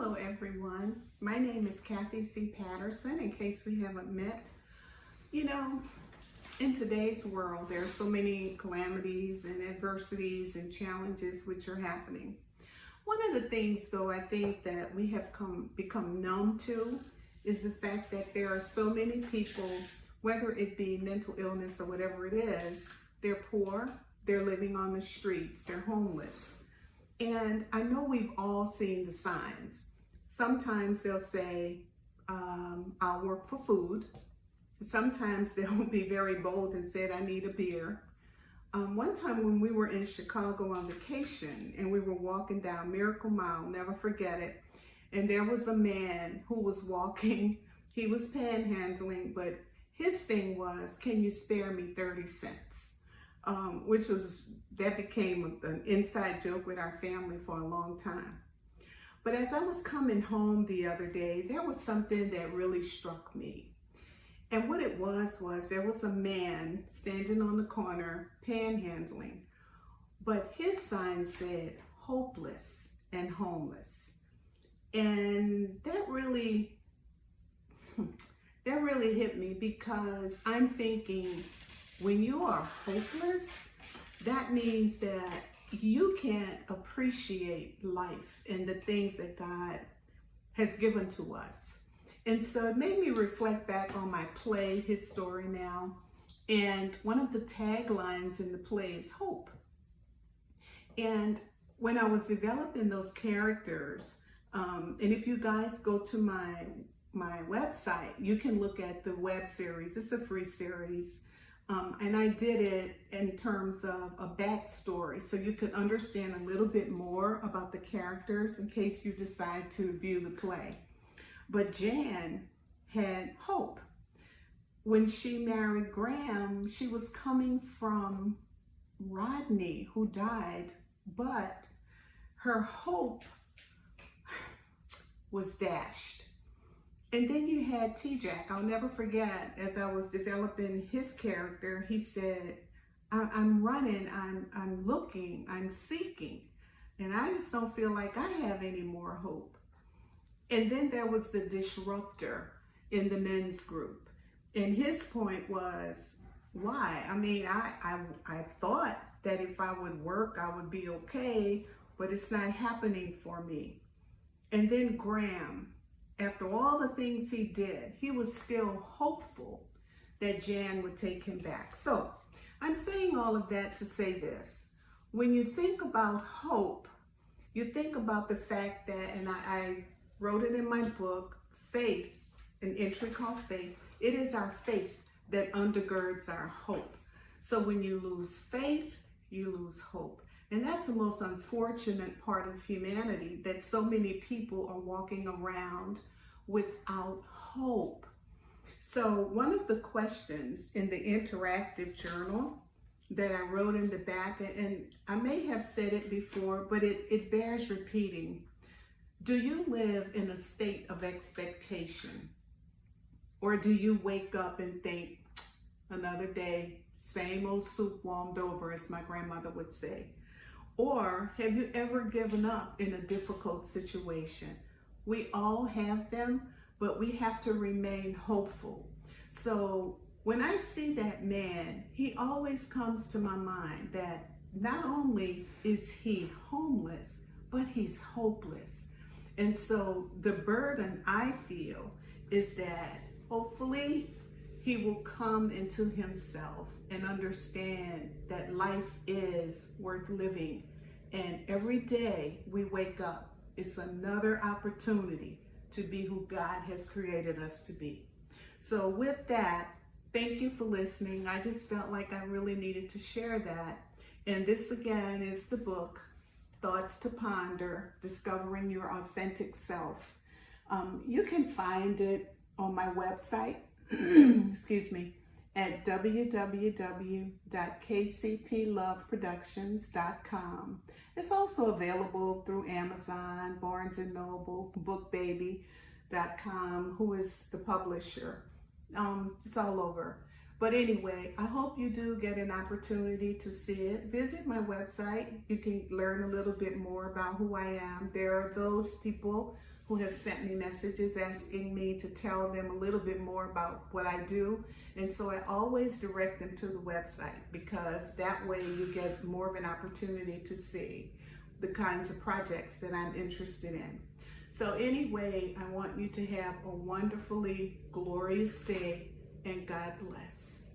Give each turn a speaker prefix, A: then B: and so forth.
A: Hello everyone, my name is Kathy C. Patterson, in case we haven't met. You know, in today's world, there are so many calamities and adversities and challenges which are happening. One of the things though I think that we have become numb to is the fact that there are so many people, whether it be mental illness or whatever it is, they're poor, they're living on the streets, they're homeless. And I know we've all seen the signs. Sometimes they'll say, I'll work for food. Sometimes they'll be very bold and said, I need a beer. One time when we were in Chicago on vacation and we were walking down Miracle Mile, never forget it, and there was a man who was walking, he was panhandling, but his thing was, can you spare me 30 cents? That became an inside joke with our family for a long time. But as I was coming home the other day, there was something that really struck me. And what it was there was a man standing on the corner panhandling, but his sign said hopeless and homeless. And that really hit me, because I'm thinking, when you are hopeless, that means that you can't appreciate life and the things that God has given to us. And so it made me reflect back on my play, His Story Now. And one of the taglines in the play is hope. And when I was developing those characters, and if you guys go to my website, you can look at the web series. It's a free series. And I did it in terms of a backstory, so you could understand a little bit more about the characters in case you decide to view the play. But Jan had hope. When she married Graham, she was coming from Rodney, who died, but her hope was dashed. And then you had T-Jack. I'll never forget, as I was developing his character, he said, I'm running, I'm looking, I'm seeking, and I just don't feel like I have any more hope. And then there was the disruptor in the men's group. And his point was, why? I mean, I thought that if I would work, I would be okay, but it's not happening for me. And then Graham, after all the things he did, he was still hopeful that Jan would take him back. So I'm saying all of that to say this. When you think about hope, you think about the fact that, and I wrote it in my book, faith, an entry called Faith. It is our faith that undergirds our hope. So when you lose faith, you lose hope. And that's the most unfortunate part of humanity, that so many people are walking around without hope. So one of the questions in the interactive journal that I wrote in the back, and I may have said it before, but it bears repeating. Do you live in a state of expectation? Or do you wake up and think, another day, same old soup warmed over, as my grandmother would say? Or have you ever given up in a difficult situation? We all have them, but we have to remain hopeful. So when I see that man, he always comes to my mind that not only is he homeless, but he's hopeless. And so the burden I feel is that hopefully he will come into himself and understand that life is worth living. And every day we wake up, it's another opportunity to be who God has created us to be. So with that, thank you for listening. I just felt like I really needed to share that. And this again is the book, Thoughts to Ponder, Discovering Your Authentic Self. You can find it on my website, excuse me, at www.kcploveproductions.com. It's also available through Amazon, Barnes & Noble, BookBaby.com, who is the publisher. It's all over. But anyway, I hope you do get an opportunity to see it. Visit my website. You can learn a little bit more about who I am. There are those people who have sent me messages asking me to tell them a little bit more about what I do. And so I always direct them to the website, because that way you get more of an opportunity to see the kinds of projects that I'm interested in. So anyway, I want you to have a wonderfully glorious day, and God bless.